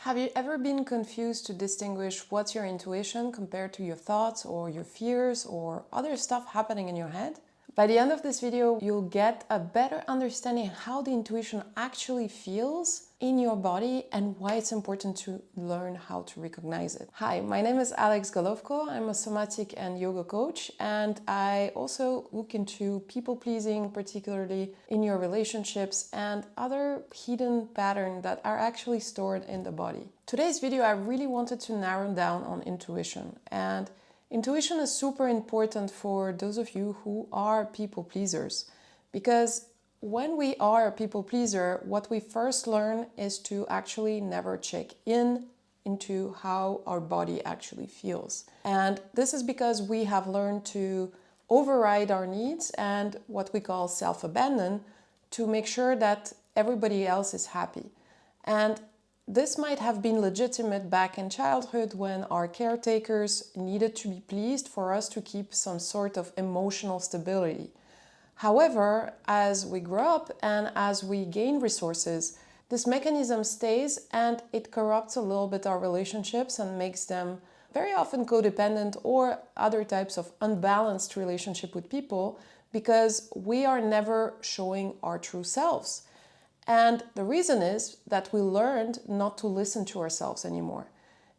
Have you ever been confused to distinguish what's your intuition compared to your thoughts or your fears or other stuff happening in your head? By the end of this video, you'll get a better understanding how the intuition actually feels in your body and why it's important to learn how to recognize it. Hi, my name is Golovko. I'm a somatic and yoga coach, and I also look into people-pleasing, particularly in your relationships, and other hidden patterns that are actually stored in the body. Today's video, I really wanted to narrow down on intuition, and intuition is super important for those of you who are people pleasers, because when we are a people pleaser, what we first learn is to actually never check into how our body actually feels. And this is because we have learned to override our needs and what we call self-abandon to make sure that everybody else is happy. And this might have been legitimate back in childhood when our caretakers needed to be pleased for us to keep some sort of emotional stability. However, as we grow up and as we gain resources, this mechanism stays and it corrupts a little bit our relationships and makes them very often codependent or other types of unbalanced relationship with people because we are never showing our true selves. And the reason is that we learned not to listen to ourselves anymore,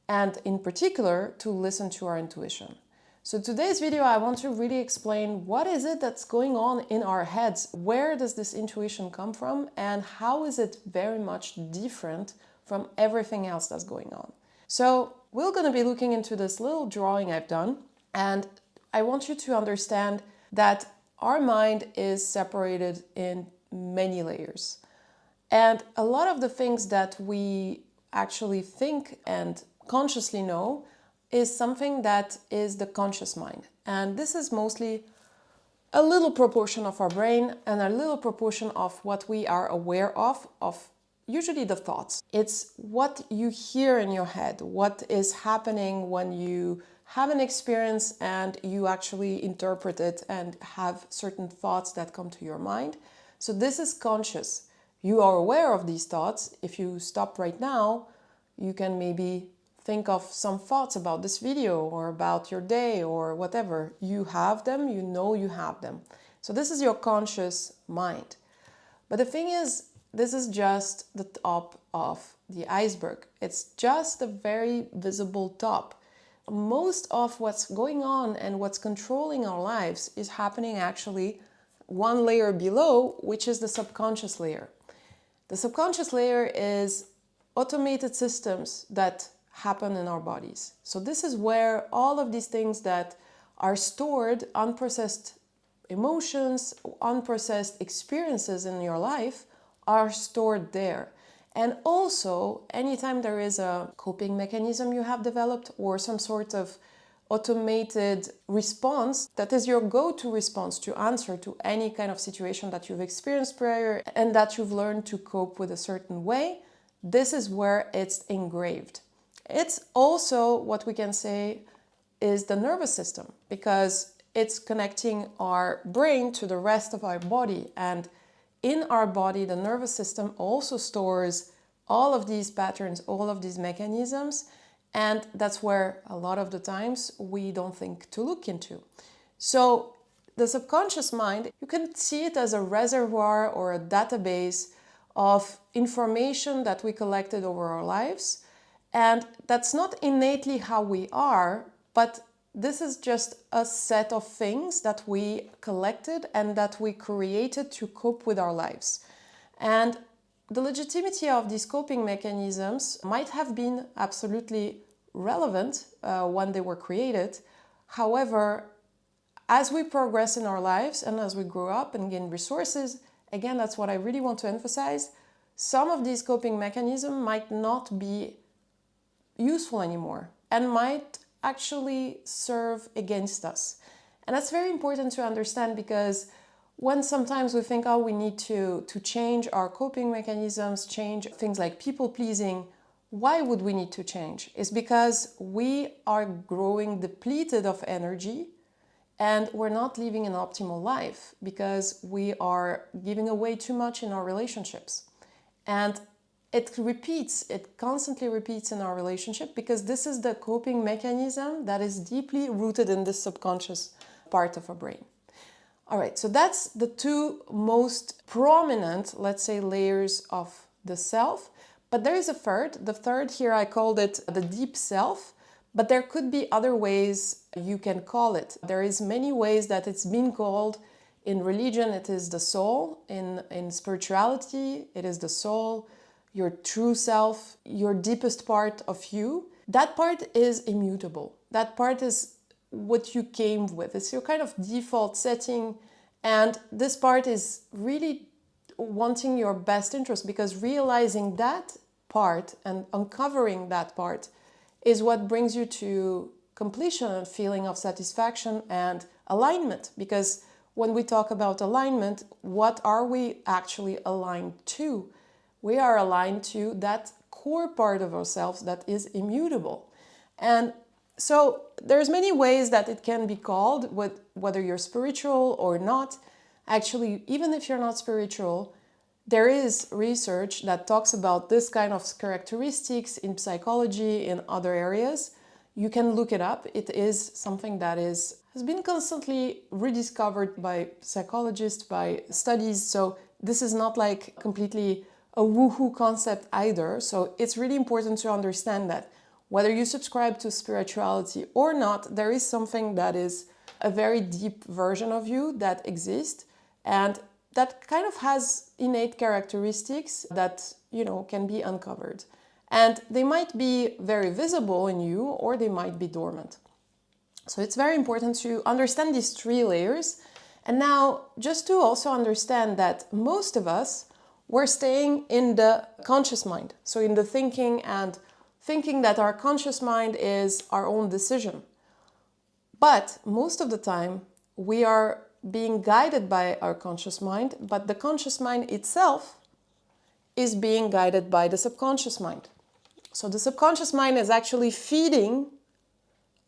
and in particular, to listen to our intuition. So today's video, I want to really explain what is it that's going on in our heads, where does this intuition come from, and how is it very much different from everything else that's going on. So we're going to be looking into this little drawing I've done, and I want you to understand that our mind is separated in many layers. And a lot of the things that we actually think and consciously know is something that is the conscious mind. And this is mostly a little proportion of our brain and a little proportion of what we are aware of usually the thoughts. It's what you hear in your head, what is happening when you have an experience and you actually interpret it and have certain thoughts that come to your mind. So this is conscious. You are aware of these thoughts. If you stop right now, you can maybe think of some thoughts about this video or about your day or whatever. You have them, you know you have them. So this is your conscious mind. But the thing is, this is just the top of the iceberg. It's just the very visible top. Most of what's going on and what's controlling our lives is happening actually one layer below, which is the subconscious layer. The subconscious layer is automated systems that happen in our bodies. So this is where all of these things that are stored, unprocessed emotions, unprocessed experiences in your life are stored there. And also, anytime there is a coping mechanism you have developed or some sort of automated response that is your go-to response to answer to any kind of situation that you've experienced prior and that you've learned to cope with a certain way, this is where it's engraved. It's also what we can say is the nervous system, because it's connecting our brain to the rest of our body, and in our body the nervous system also stores all of these patterns, all of these mechanisms. And that's where a lot of the times we don't think to look into. So the subconscious mind, you can see it as a reservoir or a database of information that we collected over our lives. And that's not innately how we are, but this is just a set of things that we collected and that we created to cope with our lives. And the legitimacy of these coping mechanisms might have been absolutely relevant when they were created. However, as we progress in our lives and as we grow up and gain resources, again, that's what I really want to emphasize, some of these coping mechanisms might not be useful anymore and might actually serve against us. And that's very important to understand, because when sometimes we think, oh, we need to change our coping mechanisms, change things like people pleasing, why would we need to change? It's because we are growing depleted of energy and we're not living an optimal life because we are giving away too much in our relationships. And it repeats, it constantly repeats in our relationship because this is the coping mechanism that is deeply rooted in this subconscious part of our brain. All right, so that's the two most prominent, let's say, layers of the self. But there is a third. The third here, I called it the deep self, but there could be other ways you can call it. There is many ways that it's been called. In religion, it is the soul. In spirituality, it is the soul, your true self, your deepest part of you. That part is immutable. That part is what you came with. It's your kind of default setting. And this part is really wanting your best interest, because realizing that part and uncovering that part is what brings you to completion and feeling of satisfaction and alignment. Because when we talk about alignment, what are we actually aligned to? We are aligned to that core part of ourselves that is immutable. And so there's many ways that it can be called, whether you're spiritual or not. Actually, even if you're not spiritual, there is research that talks about this kind of characteristics in psychology, in other areas. You can look it up. It is something that has been constantly rediscovered by psychologists, by studies. So this is not like completely a woohoo concept either. So it's really important to understand that whether you subscribe to spirituality or not, there is something that is a very deep version of you that exists, and that kind of has innate characteristics that, can be uncovered. And they might be very visible in you, or they might be dormant. So it's very important to understand these three layers. And now, just to also understand that most of us, we're staying in the conscious mind. So in the thinking, and thinking that our conscious mind is our own decision. But most of the time, we are being guided by our conscious mind, but the conscious mind itself is being guided by the subconscious mind. So the subconscious mind is actually feeding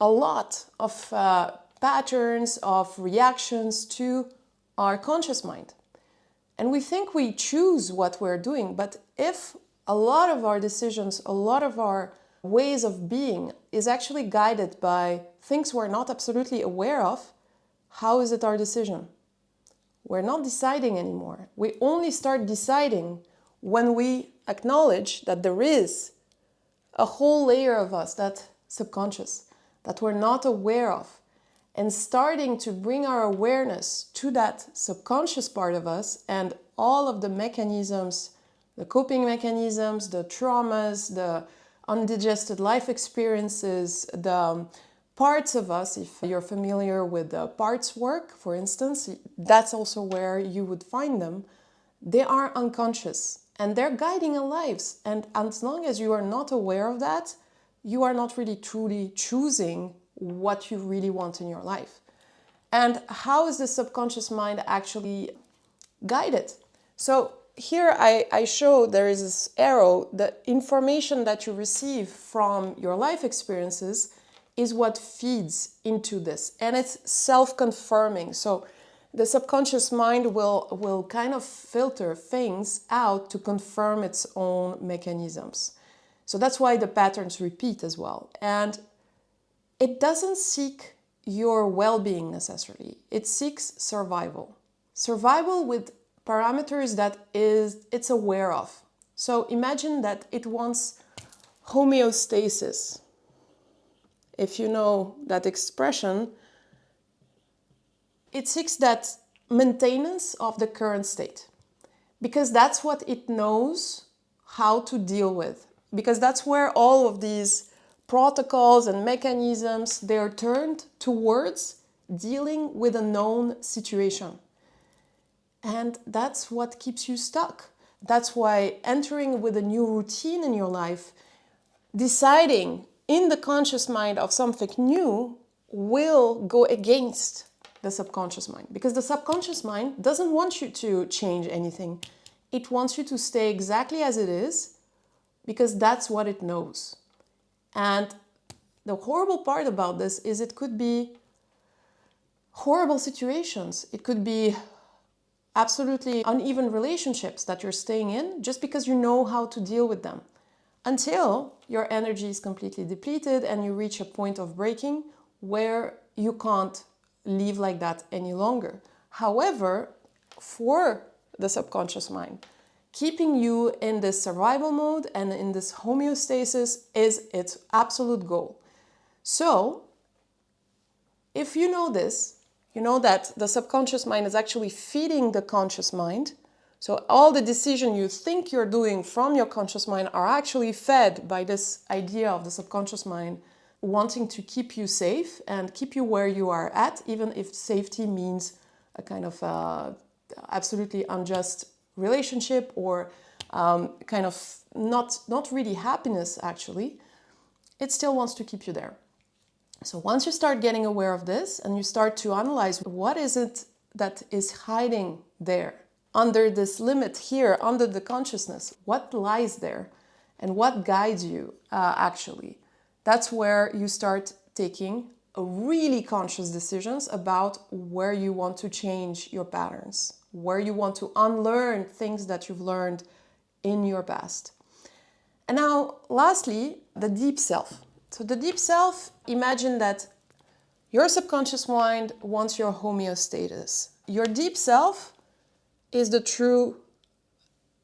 a lot of patterns of reactions to our conscious mind. And we think we choose what we're doing, but if a lot of our decisions, a lot of our ways of being is actually guided by things we're not absolutely aware of, how is it our decision? We're not deciding anymore. We only start deciding when we acknowledge that there is a whole layer of us, that subconscious, that we're not aware of, and starting to bring our awareness to that subconscious part of us and all of the mechanisms, the coping mechanisms, the traumas, the undigested life experiences, the parts of us, if you're familiar with the parts work, for instance, that's also where you would find them. They are unconscious and they're guiding our lives. And as long as you are not aware of that, you are not really truly choosing what you really want in your life. And how is the subconscious mind actually guided? So here I show there is this arrow. The information that you receive from your life experiences is what feeds into this. And it's self-confirming. So the subconscious mind will kind of filter things out to confirm its own mechanisms. So that's why the patterns repeat as well. And it doesn't seek your well-being necessarily. It seeks survival. Survival with parameters that it's aware of. So imagine that it wants homeostasis. If you know that expression, it seeks that maintenance of the current state, because that's what it knows how to deal with, because that's where all of these protocols and mechanisms, they are turned towards dealing with a known situation. And that's what keeps you stuck. That's why entering with a new routine in your life, deciding in the conscious mind of something new, will go against the subconscious mind, because the subconscious mind doesn't want you to change anything. It wants you to stay exactly as it is, because that's what it knows. And the horrible part about this is it could be horrible situations. It could be absolutely uneven relationships that you're staying in just because you know how to deal with them, until your energy is completely depleted and you reach a point of breaking where you can't live like that any longer. However, for the subconscious mind, keeping you in this survival mode and in this homeostasis is its absolute goal. So, if you know this, you know that the subconscious mind is actually feeding the conscious mind. So all the decisions you think you're doing from your conscious mind are actually fed by this idea of the subconscious mind wanting to keep you safe and keep you where you are at, even if safety means a kind of absolutely unjust relationship or kind of not really happiness actually. It still wants to keep you there. So once you start getting aware of this and you start to analyze what is it that is hiding there under this limit here, under the consciousness, what lies there and what guides you actually, that's where you start taking really conscious decisions about where you want to change your patterns, where you want to unlearn things that you've learned in your past. And now, lastly, the deep self. So the deep self, imagine that your subconscious mind wants your homeostasis. Your deep self is the true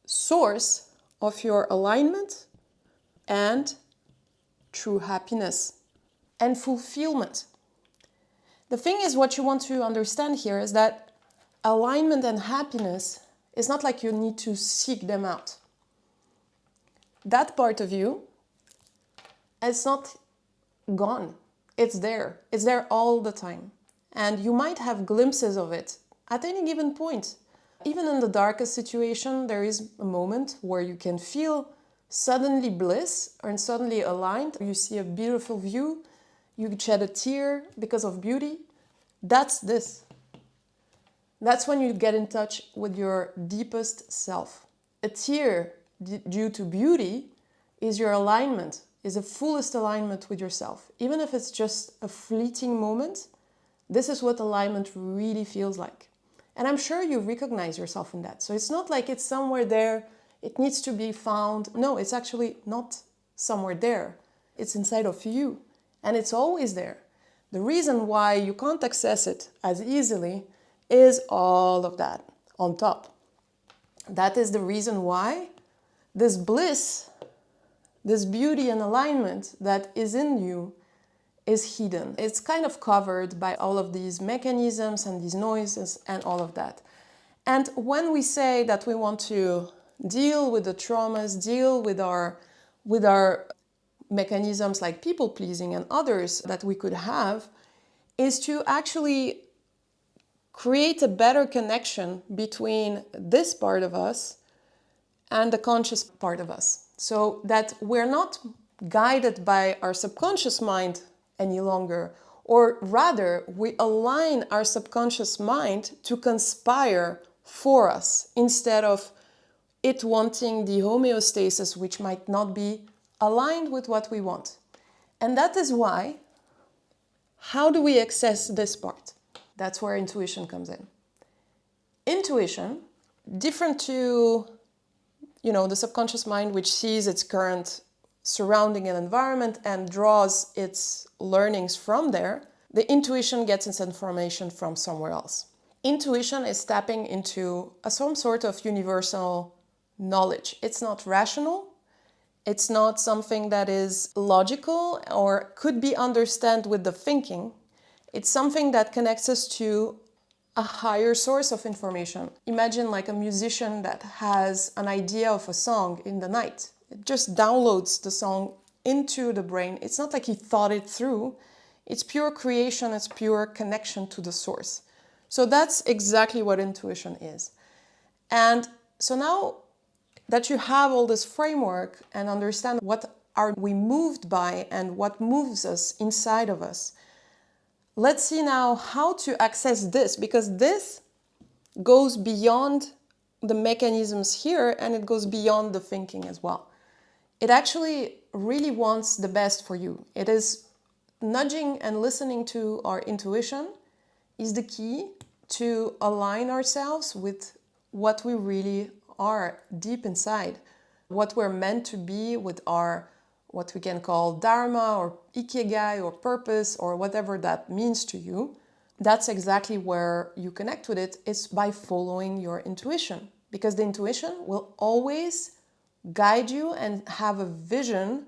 source of your alignment and true happiness and fulfillment. The thing is, what you want to understand here is that alignment and happiness is not like you need to seek them out. That part of you, it's not gone. It's there. It's there all the time. And you might have glimpses of it at any given point. Even in the darkest situation, there is a moment where you can feel suddenly bliss and suddenly aligned. You see a beautiful view. You shed a tear because of beauty. That's this. That's when you get in touch with your deepest self. A tear due to beauty is your alignment, is the fullest alignment with yourself. Even if it's just a fleeting moment, this is what alignment really feels like. And I'm sure you recognize yourself in that. So it's not like it's somewhere there, it needs to be found. No, it's actually not somewhere there. It's inside of you. And it's always there. The reason why you can't access it as easily is all of that on top. That is the reason why this bliss, this beauty and alignment that is in you is hidden. It's kind of covered by all of these mechanisms and these noises and all of that. And when we say that we want to deal with the traumas, deal with our mechanisms like people pleasing and others that we could have, is to actually create a better connection between this part of us and the conscious part of us. So that we're not guided by our subconscious mind any longer, or rather we align our subconscious mind to conspire for us instead of it wanting the homeostasis which might not be aligned with what we want. And that is why, how do we access this part? That's where intuition comes in. Intuition, different to the subconscious mind, which sees its current surrounding and environment and draws its learnings from there, the intuition gets its information from somewhere else. Intuition is tapping into some sort of universal knowledge. It's not rational. It's not something that is logical or could be understood with the thinking. It's something that connects us to a higher source of information. Imagine like a musician that has an idea of a song in the night. It just downloads the song into the brain. It's not like he thought it through. It's pure creation, it's pure connection to the source. So that's exactly what intuition is. And so now that you have all this framework and understand what are we moved by and what moves us inside of us, let's see now how to access this, because this goes beyond the mechanisms here and it goes beyond the thinking as well. It actually really wants the best for you. It is nudging and listening to our intuition is the key to align ourselves with what we really are deep inside, what we're meant to be with our, what we can call dharma or ikigai or purpose or whatever that means to you. That's exactly where you connect with it, is by following your intuition, because the intuition will always guide you and have a vision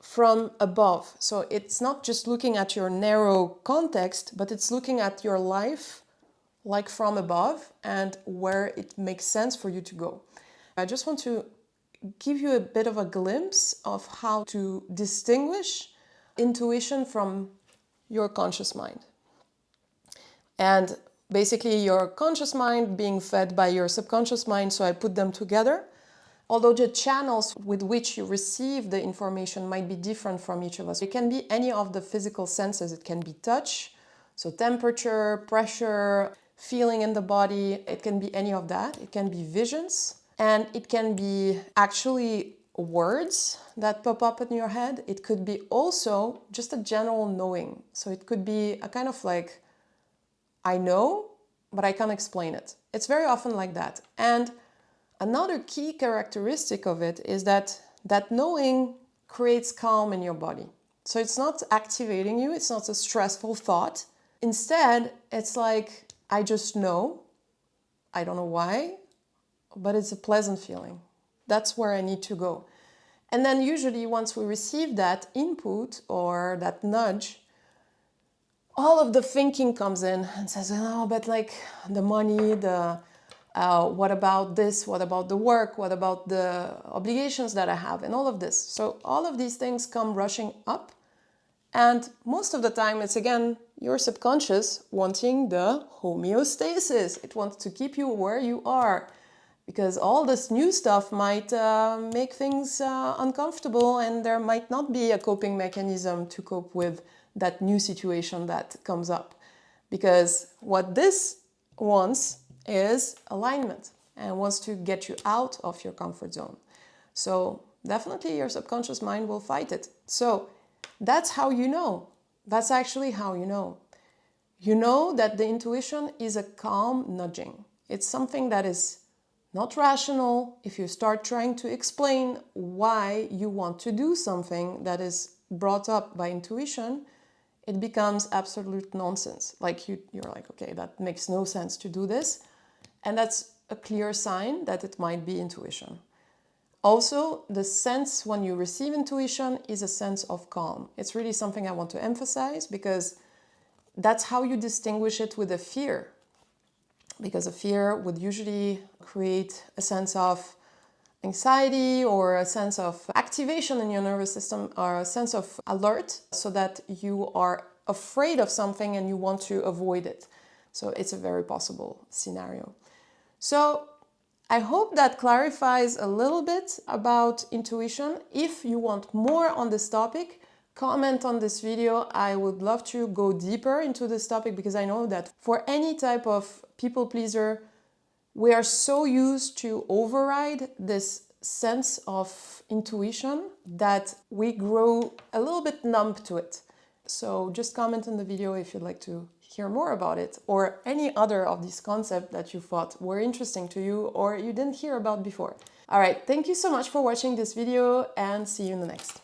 from above. So it's not just looking at your narrow context, but it's looking at your life like from above and where it makes sense for you to go. I just want to give you a bit of a glimpse of how to distinguish intuition from your conscious mind. And basically your conscious mind being fed by your subconscious mind, so I put them together. Although the channels with which you receive the information might be different from each of us. It can be any of the physical senses. It can be touch, so temperature, pressure, feeling in the body. It can be any of that. It can be visions. And it can be actually words that pop up in your head. It could be also just a general knowing. So it could be a kind of like, I know, but I can't explain it. It's very often like that. And another key characteristic of it is that knowing creates calm in your body. So it's not activating you, it's not a stressful thought. Instead, it's like, I just know, I don't know why, but it's a pleasant feeling. That's where I need to go. And then usually once we receive that input or that nudge, all of the thinking comes in and says, oh, but like the money, what about this? What about the work? What about the obligations that I have? And all of this. So all of these things come rushing up. And most of the time, it's again, your subconscious wanting the homeostasis. It wants to keep you where you are. Because all this new stuff might make things uncomfortable, and there might not be a coping mechanism to cope with that new situation that comes up. Because what this wants is alignment and wants to get you out of your comfort zone. So definitely your subconscious mind will fight it. So that's how you know. That's actually how you know. You know that the intuition is a calm nudging. It's something that is not rational. If you start trying to explain why you want to do something that is brought up by intuition, it becomes absolute nonsense. Like you're like, okay, that makes no sense to do this. And that's a clear sign that it might be intuition. Also, the sense when you receive intuition is a sense of calm. It's really something I want to emphasize, because that's how you distinguish it with a fear. Because a fear would usually create a sense of anxiety or a sense of activation in your nervous system, or a sense of alert, so that you are afraid of something and you want to avoid it. So it's a very possible scenario. So I hope that clarifies a little bit about intuition. If you want more on this topic, comment on this video. I would love to go deeper into this topic, because I know that for any type of people pleaser, we are so used to override this sense of intuition that we grow a little bit numb to it. So just comment in the video if you'd like to hear more about it, or any other of these concepts that you thought were interesting to you or you didn't hear about before. All right, thank you so much for watching this video, and see you in the next.